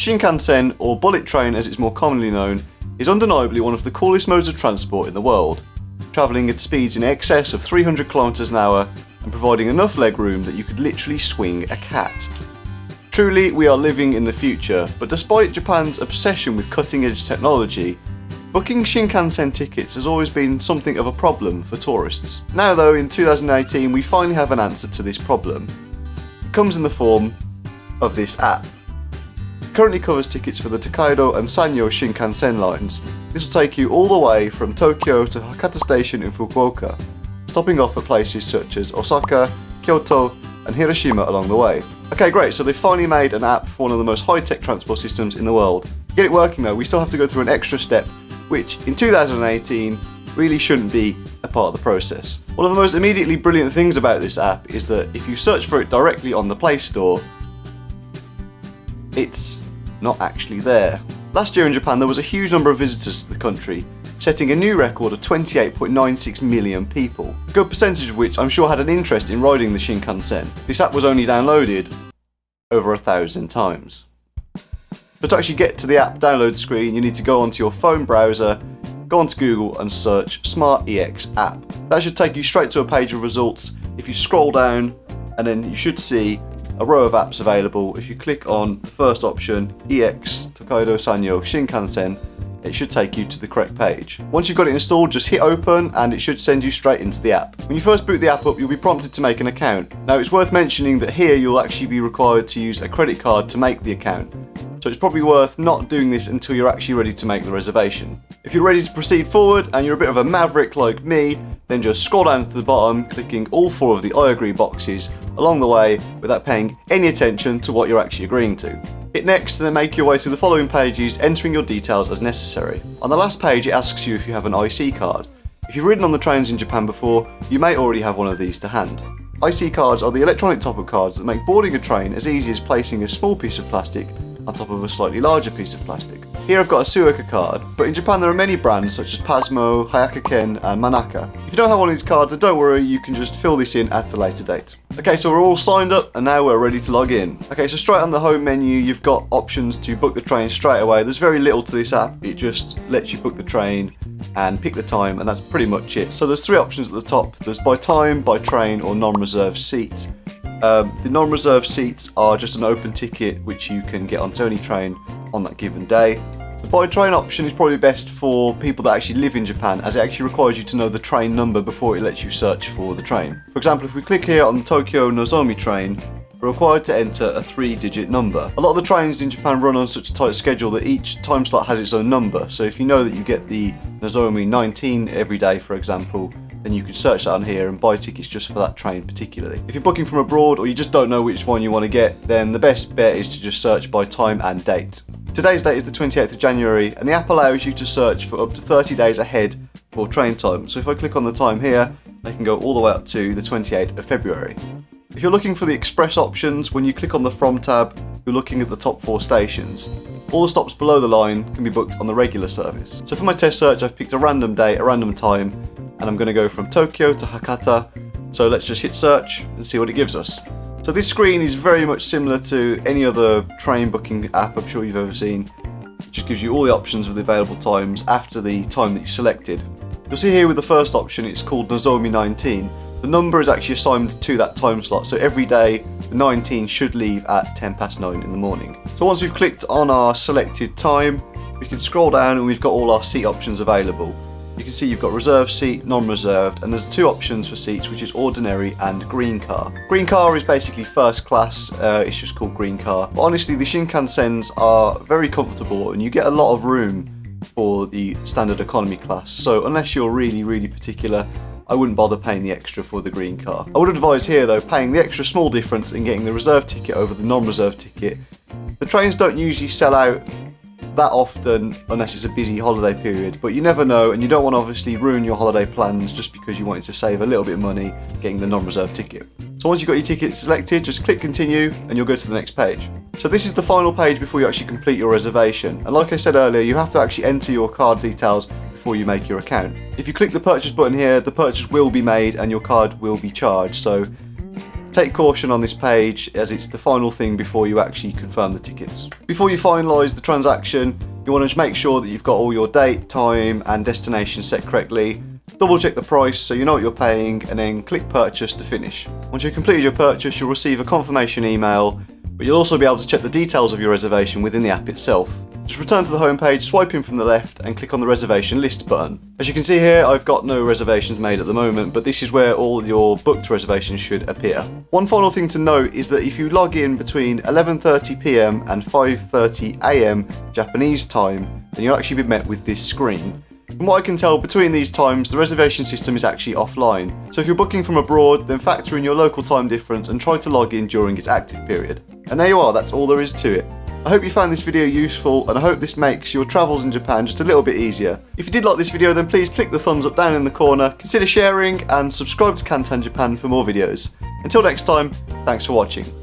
Shinkansen, or bullet train as it's more commonly known, is undeniably one of the coolest modes of transport in the world, travelling at speeds in excess of 300 km an hour and providing enough legroom that you could literally swing a cat. Truly, we are living in the future, but despite Japan's obsession with cutting-edge technology, booking Shinkansen tickets has always been something of a problem for tourists. Now though, in 2018, we finally have an answer to this problem. It comes in the form of this app. It currently covers tickets for the Tokaido and Sanyo Shinkansen lines. This will take you all the way from Tokyo to Hakata Station in Fukuoka, stopping off at places such as Osaka, Kyoto and Hiroshima along the way. Okay, great, so they've finally made an app for one of the most high-tech transport systems in the world. To get it working though, we still have to go through an extra step, which in 2018 really shouldn't be a part of the process. One of the most immediately brilliant things about this app is that if you search for it directly on the Play Store, it's not actually there. Last year in Japan there was a huge number of visitors to the country, setting a new record of 28.96 million people, a good percentage of which I'm sure had an interest in riding the Shinkansen. This app was only downloaded over 1,000 times. But to actually get to the app download screen, you need to go onto your phone browser, go onto Google and search Smart EX app. That should take you straight to a page of results. If you scroll down, and then you should see a row of apps available. If you click on the first option, EX Tokaido Sanyo Shinkansen, it should take you to the correct page. Once you've got it installed, just hit open and it should send you straight into the app. When you first boot the app up, you'll be prompted to make an account. Now it's worth mentioning that here you'll actually be required to use a credit card to make the account. So it's probably worth not doing this until you're actually ready to make the reservation. If you're ready to proceed forward and you're a bit of a maverick like me, then just scroll down to the bottom, clicking all 4 of the I agree boxes along the way without paying any attention to what you're actually agreeing to. Hit next and then make your way through the following pages, entering your details as necessary. On the last page it asks you if you have an IC card. If you've ridden on the trains in Japan before, you may already have one of these to hand. IC cards are the electronic top-up cards that make boarding a train as easy as placing a small piece of plastic on top of a slightly larger piece of plastic. Here I've got a Suica card, but in Japan there are many brands such as Pasmo, Hayakaken and Manaka. If you don't have one of these cards, then don't worry, you can just fill this in at a later date. Okay, so we're all signed up and now we're ready to log in. Okay, so straight on the home menu you've got options to book the train straight away. There's very little to this app, it just lets you book the train and pick the time, and that's pretty much it. So there's 3 options at the top. There's by time, by train or non-reserved seat. The non-reserved seats are just an open ticket which you can get onto any train on that given day. The by train option is probably best for people that actually live in Japan, as it actually requires you to know the train number before it lets you search for the train. For example, if we click here on the Tokyo Nozomi train, we're required to enter a 3-digit number. A lot of the trains in Japan run on such a tight schedule that each time slot has its own number, so if you know that you get the Nozomi 19 every day, for example, then you can search that on here and buy tickets just for that train particularly. If you're booking from abroad or you just don't know which one you want to get, then the best bet is to just search by time and date. Today's date is the 28th of January and the app allows you to search for up to 30 days ahead for train time. So if I click on the time here, I can go all the way up to the 28th of February. If you're looking for the express options, when you click on the From tab, you're looking at the top 4 stations. All the stops below the line can be booked on the regular service. So for my test search, I've picked a random date, a random time, and I'm going to go from Tokyo to Hakata. So let's just hit search and see what it gives us. So this screen is very much similar to any other train booking app I'm sure you've ever seen. It just gives you all the options of the available times after the time that you selected. You'll see here with the first option, it's called Nozomi 19. The number is actually assigned to that time slot, so every day the 19 should leave at 9:10 in the morning. So once we've clicked on our selected time, we can scroll down and we've got all our seat options available. You can see you've got reserved seat, non-reserved, and there's 2 options for seats, which is ordinary and green car. Green car is basically first class, it's just called green car. But honestly, the Shinkansens are very comfortable and you get a lot of room for the standard economy class. So unless you're really particular, I wouldn't bother paying the extra for the green car. I would advise here though, paying the extra small difference and getting the reserved ticket over the non-reserved ticket. The trains don't usually sell out that often unless it's a busy holiday period, but you never know, and you don't want to obviously ruin your holiday plans just because you wanted to save a little bit of money getting the non-reserved ticket. So once you've got your ticket selected, just click continue and you'll go to the next page. So this is the final page before you actually complete your reservation, and like I said earlier, you have to actually enter your card details before you make your account. If you click the purchase button here, the purchase will be made and your card will be charged, so Take caution on this page as it's the final thing before you actually confirm the tickets. Before you finalise the transaction, you want to make sure that you've got all your date, time and destination set correctly. Double check the price so you know what you're paying and then click purchase to finish. Once you've completed your purchase, you'll receive a confirmation email, but you'll also be able to check the details of your reservation within the app itself. Just return to the home page, swipe in from the left and click on the reservation list button. As you can see here, I've got no reservations made at the moment, but this is where all your booked reservations should appear. One final thing to note is that if you log in between 11:30 PM and 5:30 AM Japanese time, then you'll actually be met with this screen. From what I can tell, between these times, the reservation system is actually offline. So if you're booking from abroad, then factor in your local time difference and try to log in during its active period. And there you are, that's all there is to it. I hope you found this video useful and I hope this makes your travels in Japan just a little bit easier. If you did like this video, then please click the thumbs up down in the corner, consider sharing and subscribe to Kantan Japan for more videos. Until next time, thanks for watching.